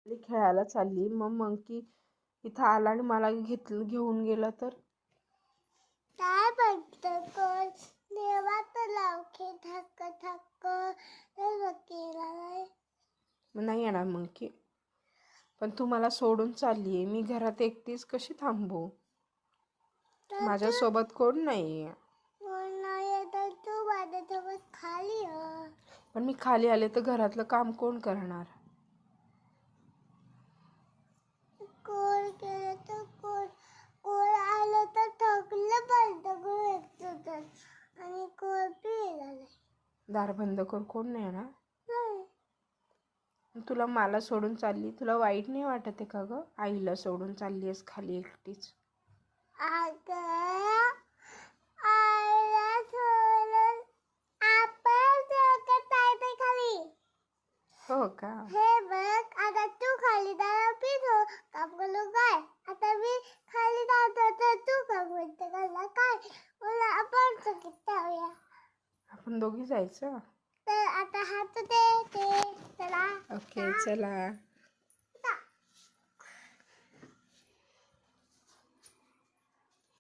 मी खेळायला चालली, मग मंकी इथं आला आणि मला घेऊन गेला तर काय म्हणतं कोण देवाचं नाव घे ठक्क ठक्क तर केला नाही. मग नाही येणार मंकी. पण तू मला सोडून चालली आहे, मी घरात एकटीच कशी थांबू? माझ्यासोबत कोण नाही आहे. कोण नाही तर तू माझ्यासोबत खाली ये. पण मी खाली आले तर घरातलं काम कोण करणार? कोण केलं तर कोण कोण आलं तर थकलं पाहिजे कोण आणि कोण पिला नाही. दार बंद कर, कोण नाही येणार. नाही. तुला मला सोडून चालली, तुला वाईट नाही वाटत आहे का ग? आईला सोडून चालली आहेस खाली एकटीच. अगं आईला सोडून आपण दोघं जायचं खाली. हो का? हे बघ आता तू खाली जाणार पितो काम करू काय? आता मी खाली जातो तर तू काम करते मला काय? मला आपण सगळी जाऊया. आपण दोघी जायचं? तर आता हात दे चला. ओके चला.